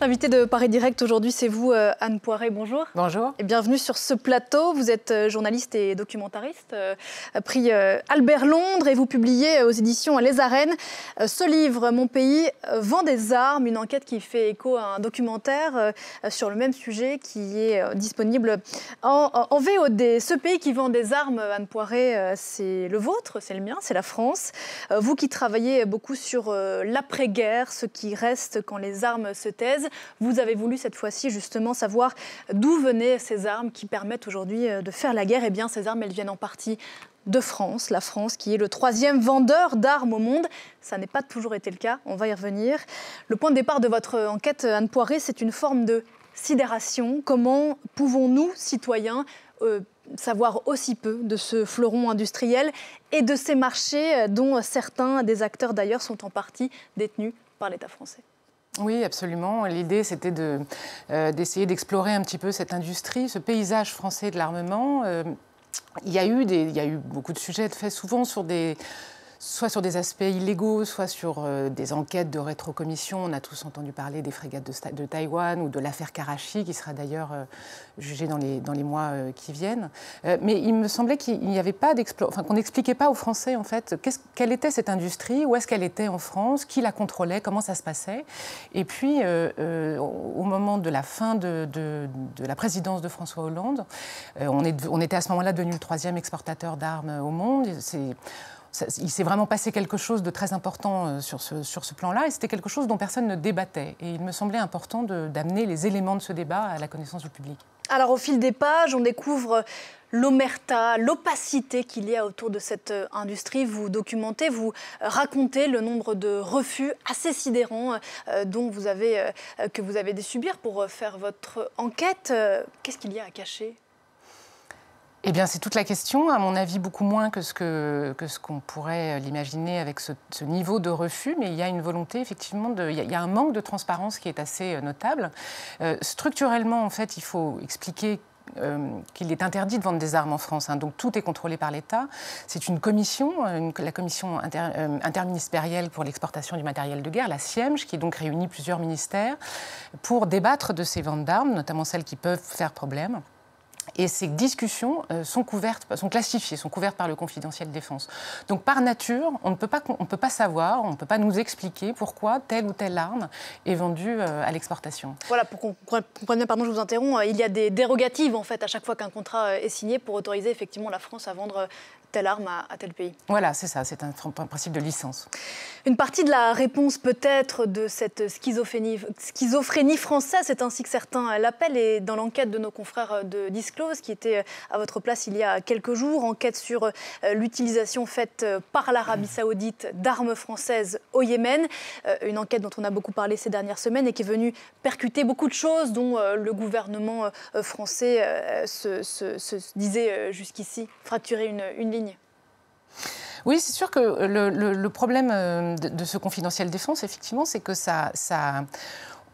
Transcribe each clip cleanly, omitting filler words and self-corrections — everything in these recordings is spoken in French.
L'invité de Paris Direct aujourd'hui, c'est vous, Anne Poiré. Bonjour. Bonjour. Et bienvenue sur ce plateau. Vous êtes journaliste et documentariste, prix Albert Londres, et vous publiez aux éditions Les Arènes ce livre, Mon pays vend des armes, une enquête qui fait écho à un documentaire sur le même sujet qui est disponible en VOD. Ce pays qui vend des armes, Anne Poiré, c'est le vôtre, c'est le mien, c'est la France. Vous qui travaillez beaucoup sur l'après-guerre, ce qui reste quand les armes se taisent. Vous avez voulu cette fois-ci justement savoir d'où venaient ces armes qui permettent aujourd'hui de faire la guerre. Eh bien, ces armes, elles viennent en partie de France, la France qui est le 3e vendeur d'armes au monde. Ça n'est pas toujours été le cas, on va y revenir. Le point de départ de votre enquête, Anne Poiré, c'est une forme de sidération. Comment pouvons-nous, citoyens, savoir aussi peu de ce fleuron industriel et de ces marchés dont certains des acteurs d'ailleurs sont en partie détenus par l'État français ? Oui, absolument. L'idée, c'était d'essayer d'explorer un petit peu cette industrie, ce paysage français de l'armement. Il y a eu beaucoup de sujets faits souvent soit sur des aspects illégaux, soit sur des enquêtes de rétrocommission. On a tous entendu parler des frégates de Taïwan ou de l'affaire Karachi, qui sera d'ailleurs jugée dans les mois qui viennent. Mais il me semblait qu'il n'y avait pas qu'on n'expliquait pas aux Français, en fait, quelle était cette industrie, où est-ce qu'elle était en France, qui la contrôlait, comment ça se passait. Et puis, au moment de la fin de la présidence de François Hollande, on était à ce moment-là devenu le 3e exportateur d'armes au monde. Il s'est vraiment passé quelque chose de très important sur ce plan-là, et c'était quelque chose dont personne ne débattait. Et il me semblait important d'amener les éléments de ce débat à la connaissance du public. Alors, au fil des pages, on découvre l'omerta, l'opacité qu'il y a autour de cette industrie. Vous documentez, vous racontez le nombre de refus assez sidérants que vous avez dû subir pour faire votre enquête. Qu'est-ce qu'il y a à cacher ? Eh bien, c'est toute la question, à mon avis, beaucoup moins que ce qu'on pourrait l'imaginer avec ce niveau de refus, mais il y a une volonté, effectivement, il y a un manque de transparence qui est assez notable. Structurellement, en fait, il faut expliquer qu'il est interdit de vendre des armes en France, donc tout est contrôlé par l'État. C'est une commission, la commission interministérielle pour l'exportation du matériel de guerre, la CIEMG, qui donc réunit plusieurs ministères pour débattre de ces ventes d'armes, notamment celles qui peuvent faire problème. Et ces discussions sont classifiées, sont couvertes par le confidentiel défense. Donc par nature, on ne peut pas savoir, on ne peut pas nous expliquer pourquoi telle ou telle arme est vendue à l'exportation. Voilà, pour qu'on comprenne bien, pardon, je vous interromps, il y a des dérogatives en fait à chaque fois qu'un contrat est signé pour autoriser effectivement la France à vendre telle arme à tel pays. Voilà, c'est ça, c'est un principe de licence. Une partie de la réponse peut-être de cette schizophrénie française, c'est ainsi que certains l'appellent, et dans l'enquête de nos confrères de Disclose, qui était à votre place il y a quelques jours, enquête sur l'utilisation faite par l'Arabie Saoudite d'armes françaises au Yémen, une enquête dont on a beaucoup parlé ces dernières semaines et qui est venue percuter beaucoup de choses dont le gouvernement français se disait jusqu'ici fracturer une ligne. Oui, c'est sûr que le problème de ce confidentiel défense, effectivement, c'est que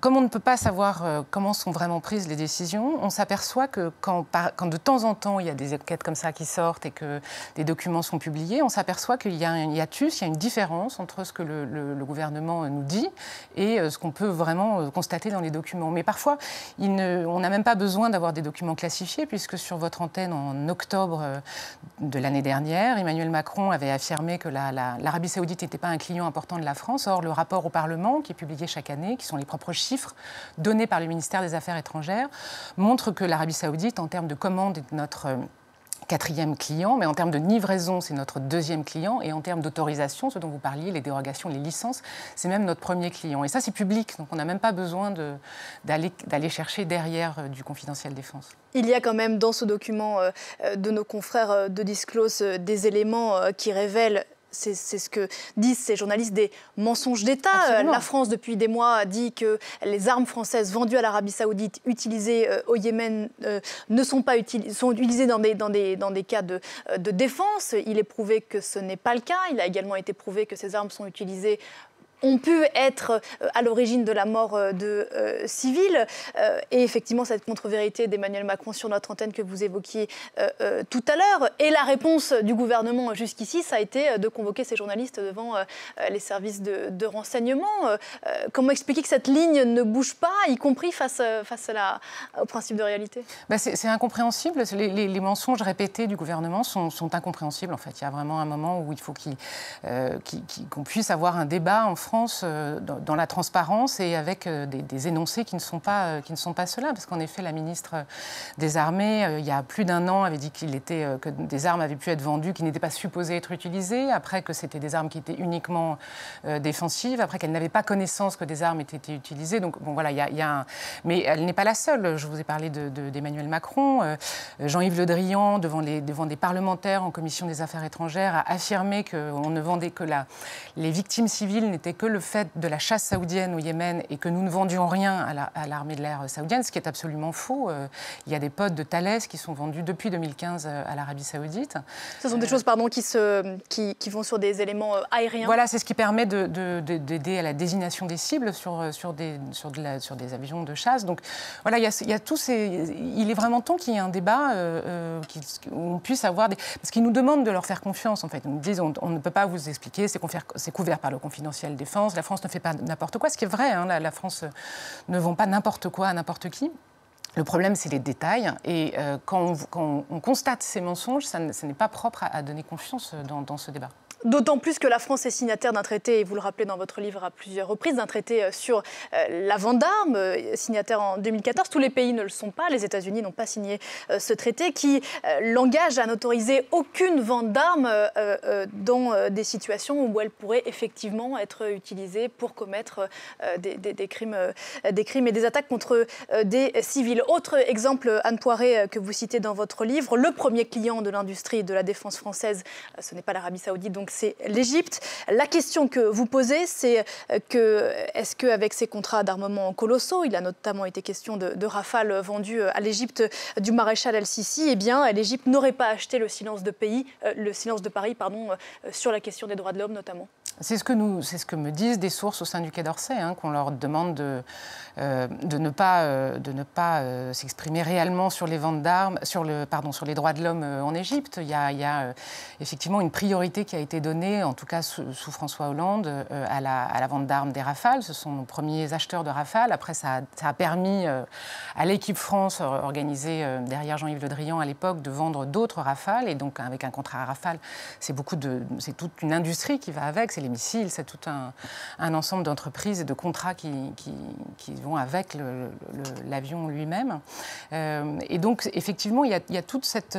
comme on ne peut pas savoir comment sont vraiment prises les décisions, on s'aperçoit que quand de temps en temps il y a des enquêtes comme ça qui sortent et que des documents sont publiés, on s'aperçoit qu'il y a un hiatus, il y a une différence entre ce que le gouvernement nous dit et ce qu'on peut vraiment constater dans les documents. Mais parfois, on n'a même pas besoin d'avoir des documents classifiés, puisque sur votre antenne, en octobre de l'année dernière, Emmanuel Macron avait affirmé que l'Arabie Saoudite n'était pas un client important de la France. Or, le rapport au Parlement, qui est publié chaque année, qui sont les propres chiffres donnés par le ministère des Affaires étrangères, montre que l'Arabie Saoudite, en termes de commandes, est notre 4e client, mais en termes de livraison, c'est notre 2e client, et en termes d'autorisation, ce dont vous parliez, les dérogations, les licences, c'est même notre 1er client. Et ça, c'est public, donc on n'a même pas besoin d'aller chercher derrière du confidentiel défense. Il y a quand même dans ce document de nos confrères de Disclose des éléments qui révèlent, c'est ce que disent ces journalistes, des mensonges d'État. Absolument. La France, depuis des mois, dit que les armes françaises vendues à l'Arabie Saoudite, utilisées au Yémen, sont utilisées dans des cas de défense. Il est prouvé que ce n'est pas le cas. Il a également été prouvé que ces armes sont utilisées ont pu être à l'origine de la mort de civils. Et effectivement, cette contre-vérité d'Emmanuel Macron sur notre antenne que vous évoquiez tout à l'heure. Et la réponse du gouvernement jusqu'ici, ça a été de convoquer ces journalistes devant les services de renseignement. Comment expliquer que cette ligne ne bouge pas, y compris face au principe de réalité? C'est incompréhensible. Les mensonges répétés du gouvernement sont incompréhensibles, en fait. Il y a vraiment un moment où il faut qu'on puisse avoir un débat en France dans la transparence et avec des énoncés qui ne sont pas ceux-là. Parce qu'en effet, la ministre des Armées, il y a plus d'un an, avait dit que des armes avaient pu être vendues qui n'étaient pas supposées être utilisées, après que c'était des armes qui étaient uniquement défensives, après qu'elle n'avait pas connaissance que des armes étaient utilisées. Donc, bon, voilà, mais elle n'est pas la seule. Je vous ai parlé d'Emmanuel Macron. Jean-Yves Le Drian, devant des parlementaires en commission des affaires étrangères, a affirmé qu'on ne vendait que les victimes civiles n'étaient que le fait de la chasse saoudienne au Yémen et que nous ne vendions rien à l'armée de l'air saoudienne, ce qui est absolument faux. Il y a des pods de Thales qui sont vendus depuis 2015 à l'Arabie saoudite. Ce sont des choses qui vont sur des éléments aériens. Voilà, c'est ce qui permet d'aider à la désignation des cibles sur des avions de chasse. Donc voilà, il y a tous il est vraiment temps qu'il y ait un débat où on puisse avoir parce qu'ils nous demandent de leur faire confiance, en fait. Ils nous disent on ne peut pas vous expliquer, c'est couvert par le confidentiel défense, la France ne fait pas n'importe quoi, ce qui est vrai, hein, la France ne vend pas n'importe quoi à n'importe qui. Le problème, c'est les détails. Et quand on constate ces mensonges, ça n'est pas propre à donner confiance dans ce débat. D'autant plus que la France est signataire d'un traité, et vous le rappelez dans votre livre à plusieurs reprises, d'un traité sur la vente d'armes, signataire en 2014. Tous les pays ne le sont pas. Les États-Unis n'ont pas signé ce traité qui l'engage à n'autoriser aucune vente d'armes dans des situations où elle pourrait effectivement être utilisée pour commettre des crimes et des attaques contre des civils. Autre exemple, Anne Poiré, que vous citez dans votre livre, le premier client de l'industrie de la défense française, ce n'est pas l'Arabie Saoudite, donc c'est l'Égypte. La question que vous posez, c'est est-ce qu'avec ces contrats d'armement colossaux, il a notamment été question de Rafale vendus à l'Égypte du maréchal El-Sisi, eh bien, l'Égypte n'aurait pas acheté le silence de Paris, sur la question des droits de l'homme notamment? C'est ce que me disent des sources au sein du Quai d'Orsay, hein, qu'on leur demande de ne pas s'exprimer réellement sur les ventes d'armes, sur les droits de l'homme en Égypte. Il y a effectivement une priorité qui a été donnée, en tout cas sous François Hollande, à la vente d'armes des Rafales. Ce sont nos premiers acheteurs de Rafales. Après, ça a permis à l'équipe France, organisée derrière Jean-Yves Le Drian à l'époque, de vendre d'autres Rafales. Et donc, avec un contrat à Rafale, c'est toute une industrie qui va avec. C'est les missiles, c'est tout un ensemble d'entreprises et de contrats qui vont avec l'avion lui-même. Et donc, effectivement, il y a toute cette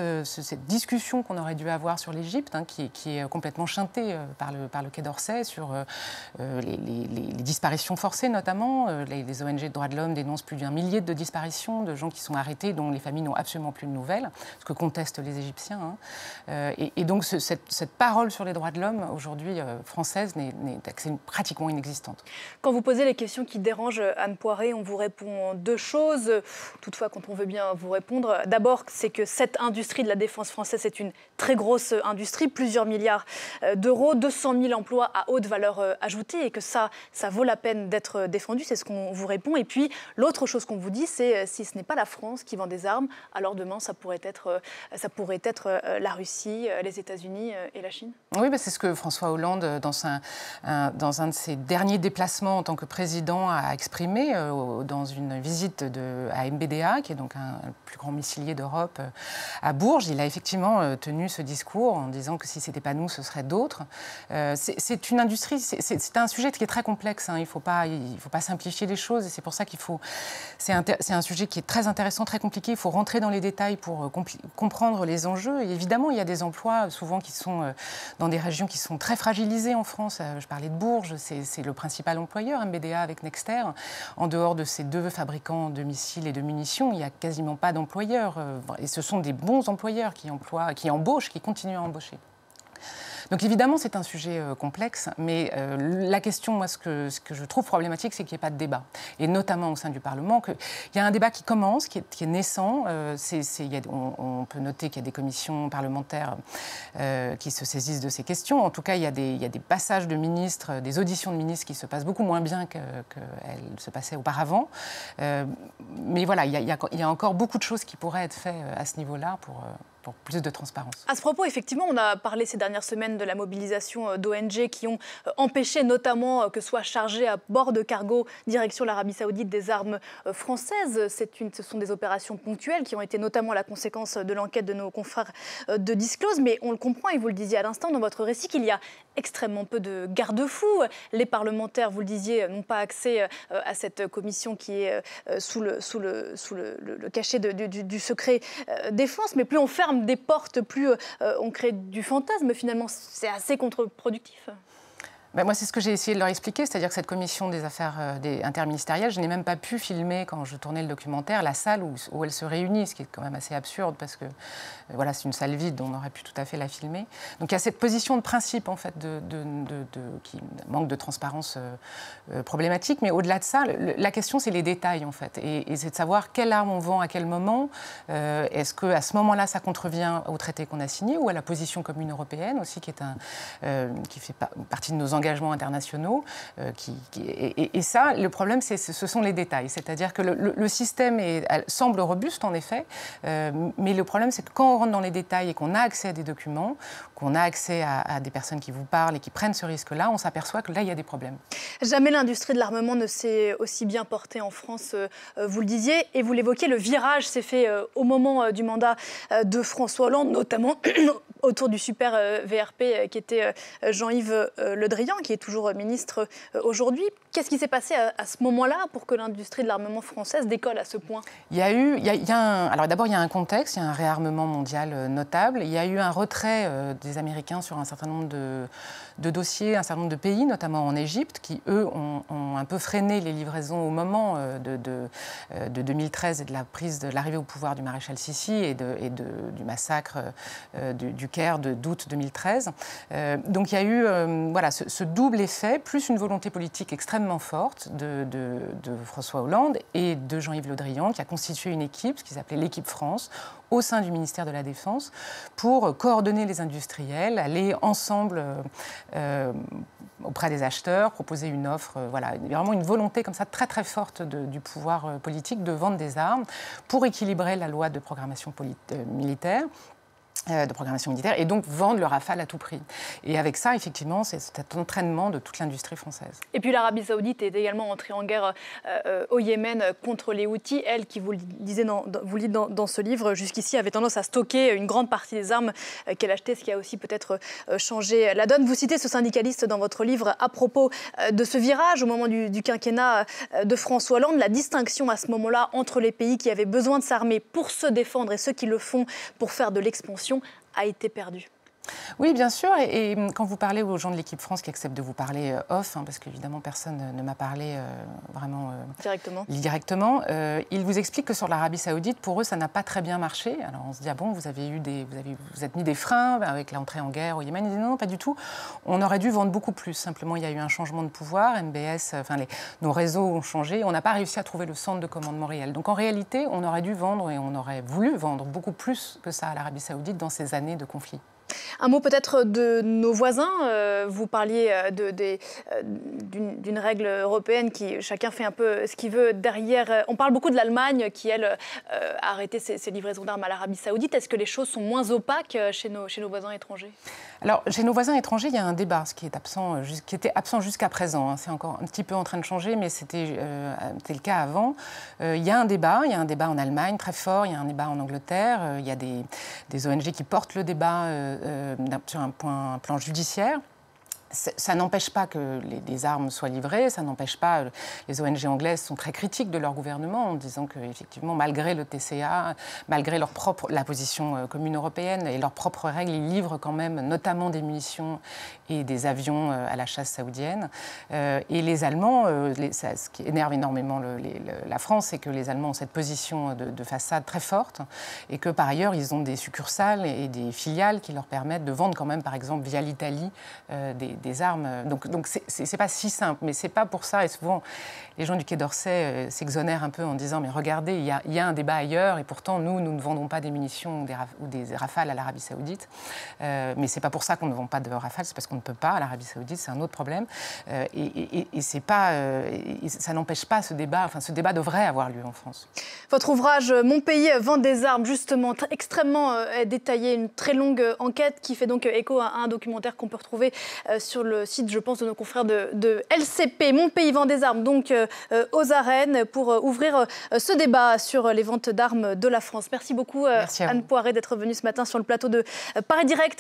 discussion qu'on aurait dû avoir sur l'Égypte, hein, qui est complètement chantée par le Quai d'Orsay sur les disparitions forcées, notamment. Les ONG de droits de l'homme dénoncent plus d'1 millier de disparitions de gens qui sont arrêtés, dont les familles n'ont absolument plus de nouvelles, ce que contestent les Égyptiens. Hein. Et donc, cette parole sur les droits de l'homme, aujourd'hui, française, c'est pratiquement inexistante. Quand vous posez les questions qui dérangent Anne Poiré, on vous répond 2 choses. Toutefois, quand on veut bien vous répondre, d'abord, c'est que cette industrie de la défense française est une très grosse industrie, plusieurs milliards d'euros, 200 000 emplois à haute valeur ajoutée, et que ça vaut la peine d'être défendu. C'est ce qu'on vous répond. Et puis, l'autre chose qu'on vous dit, c'est si ce n'est pas la France qui vend des armes, alors demain, ça pourrait être la Russie, les États-Unis et la Chine. Oui, c'est ce que François Hollande, dans un de ses derniers déplacements en tant que président, a exprimé dans une visite à MBDA, qui est donc le plus grand missilier d'Europe, à Bourges. Il a effectivement tenu ce discours en disant que si ce n'était pas nous, ce serait d'autres. C'est une industrie, c'est un sujet qui est très complexe. Hein. Il ne faut pas simplifier les choses. Et c'est pour ça c'est un sujet qui est très intéressant, très compliqué. Il faut rentrer dans les détails pour comprendre les enjeux. Et évidemment, il y a des emplois souvent qui sont dans des régions qui sont très fragilisées en France. Je parlais de Bourges, c'est le principal employeur, MBDA avec Nexter. En dehors de ces 2 fabricants de missiles et de munitions, il n'y a quasiment pas d'employeurs. Et ce sont des bons employeurs qui embauchent, qui continuent à embaucher. Donc évidemment, c'est un sujet complexe, mais la question, moi, ce que je trouve problématique, c'est qu'il n'y ait pas de débat, et notamment au sein du Parlement. Il y a un débat qui commence, qui est naissant. On peut noter qu'il y a des commissions parlementaires qui se saisissent de ces questions. En tout cas, il y a des passages de ministres, des auditions de ministres qui se passent beaucoup moins bien qu'elles se passaient auparavant. Mais voilà, il y a encore beaucoup de choses qui pourraient être faites à ce niveau-là pour plus de transparence. À ce propos, effectivement, on a parlé ces dernières semaines de la mobilisation d'ONG qui ont empêché notamment que soient chargées à bord de cargo direction l'Arabie Saoudite des armes françaises. Ce sont des opérations ponctuelles qui ont été notamment la conséquence de l'enquête de nos confrères de Disclose. Mais on le comprend, et vous le disiez à l'instant dans votre récit, qu'il y a extrêmement peu de garde-fous. Les parlementaires, vous le disiez, n'ont pas accès à cette commission qui est sous le cachet du secret défense. Mais plus on ferme des portes, plus on crée du fantasme. Finalement, c'est assez contre-productif. Moi, c'est ce que j'ai essayé de leur expliquer, c'est-à-dire que cette commission des affaires interministérielles, je n'ai même pas pu filmer, quand je tournais le documentaire, la salle où elle se réunit, ce qui est quand même assez absurde, parce que voilà, c'est une salle vide, on aurait pu tout à fait la filmer. Donc il y a cette position de principe, en fait, qui manque de transparence problématique, mais au-delà de ça, la question, c'est les détails, en fait, et c'est de savoir quelle arme on vend à quel moment, est-ce qu'à ce moment-là, ça contrevient au traité qu'on a signé, ou à la position commune européenne aussi, qui fait partie de nos engagements internationaux. Et ça, le problème, ce sont les détails. C'est-à-dire que le système semble robuste, en effet, mais le problème, c'est que quand on rentre dans les détails et qu'on a accès à des documents, qu'on a accès à des personnes qui vous parlent et qui prennent ce risque-là, on s'aperçoit que là, il y a des problèmes. Jamais l'industrie de l'armement ne s'est aussi bien portée en France, vous le disiez, et vous l'évoquiez, le virage s'est fait au moment du mandat de François Hollande, notamment autour du super VRP qui était Jean-Yves Le Drian, qui est toujours ministre aujourd'hui. Qu'est-ce qui s'est passé à ce moment-là pour que l'industrie de l'armement française décolle à ce point ? Alors d'abord, il y a un contexte, il y a un réarmement mondial notable. Il y a eu un retrait des Américains sur un certain nombre de dossiers, un certain nombre de pays, notamment en Égypte, qui, eux, ont un peu freiné les livraisons au moment de 2013 et de l'arrivée au pouvoir du maréchal Sissi et du massacre du Caire d'août 2013. Donc il y a eu ce double effet, plus une volonté politique extrêmement forte de François Hollande et de Jean-Yves Le Drian, qui a constitué une équipe, ce qu'ils appelaient l'équipe France, au sein du ministère de la Défense, pour coordonner les industriels, aller ensemble auprès des acheteurs, proposer une offre. Voilà, vraiment une volonté comme ça très très forte du pouvoir politique de vendre des armes pour équilibrer la loi de programmation militaire. Et donc vendre le Rafale à tout prix. Et avec ça, effectivement, c'est cet entraînement de toute l'industrie française. Et puis l'Arabie Saoudite est également entrée en guerre au Yémen contre les Houthis. Elle, qui vous le dites dans ce livre, jusqu'ici avait tendance à stocker une grande partie des armes qu'elle achetait, ce qui a aussi peut-être changé la donne. Vous citez ce syndicaliste dans votre livre à propos de ce virage au moment du quinquennat de François Hollande, la distinction à ce moment-là entre les pays qui avaient besoin de s'armer pour se défendre et ceux qui le font pour faire de l'expansion a été perdue. Oui, bien sûr. Et quand vous parlez aux gens de l'équipe France qui acceptent de vous parler off, parce qu'évidemment personne ne m'a parlé vraiment directement, ils vous expliquent que sur l'Arabie Saoudite, pour eux, ça n'a pas très bien marché. Alors on se dit, ah bon, vous êtes mis des freins avec l'entrée en guerre au Yémen. Ils disent non, pas du tout. On aurait dû vendre beaucoup plus. Simplement, il y a eu un changement de pouvoir. MBS, nos réseaux ont changé. On n'a pas réussi à trouver le centre de commandement réel. Donc en réalité, on aurait dû vendre et on aurait voulu vendre beaucoup plus que ça à l'Arabie Saoudite dans ces années de conflit. Un mot peut-être de nos voisins. Vous parliez d'une règle européenne qui chacun fait un peu ce qu'il veut derrière. On parle beaucoup de l'Allemagne qui, elle, a arrêté ses livraisons d'armes à l'Arabie Saoudite. Est-ce que les choses sont moins opaques chez nos voisins étrangers ? Alors, chez nos voisins étrangers, il y a un débat, qui était absent jusqu'à présent. C'est encore un petit peu en train de changer, mais c'était le cas avant. Il y a un débat en Allemagne très fort, il y a un débat en Angleterre, il y a des ONG qui portent le débat sur un plan judiciaire. ça n'empêche pas que les armes soient livrées, ça n'empêche pas... Les ONG anglaises sont très critiques de leur gouvernement en disant qu'effectivement, malgré le TCA, malgré la position commune européenne et leurs propres règles, ils livrent quand même notamment des munitions et des avions à la chasse saoudienne. Et les Allemands, ce qui énerve énormément la France, c'est que les Allemands ont cette position de façade très forte et que par ailleurs, ils ont des succursales et des filiales qui leur permettent de vendre quand même, par exemple, via l'Italie, des armes. Donc c'est pas si simple, mais c'est pas pour ça. Et souvent, les gens du Quai d'Orsay s'exonèrent un peu en disant « mais regardez, il y a un débat ailleurs et pourtant, nous ne vendons pas des munitions ou des Rafales à l'Arabie Saoudite. Mais c'est pas pour ça qu'on ne vend pas de Rafales, c'est parce qu'on ne peut pas. À l'Arabie Saoudite, c'est un autre problème. Et c'est pas, ça n'empêche pas ce débat. Enfin, ce débat devrait avoir lieu en France. Votre ouvrage « Mon pays vend des armes », justement, extrêmement détaillé, une très longue enquête qui fait donc écho à un documentaire qu'on peut retrouver sur le site, je pense, de nos confrères de LCP. « Mon pays vend des armes », donc aux arènes, pour ouvrir ce débat sur les ventes d'armes de la France. Merci beaucoup, Anne Poiré, d'être venue ce matin sur le plateau de Paris Direct.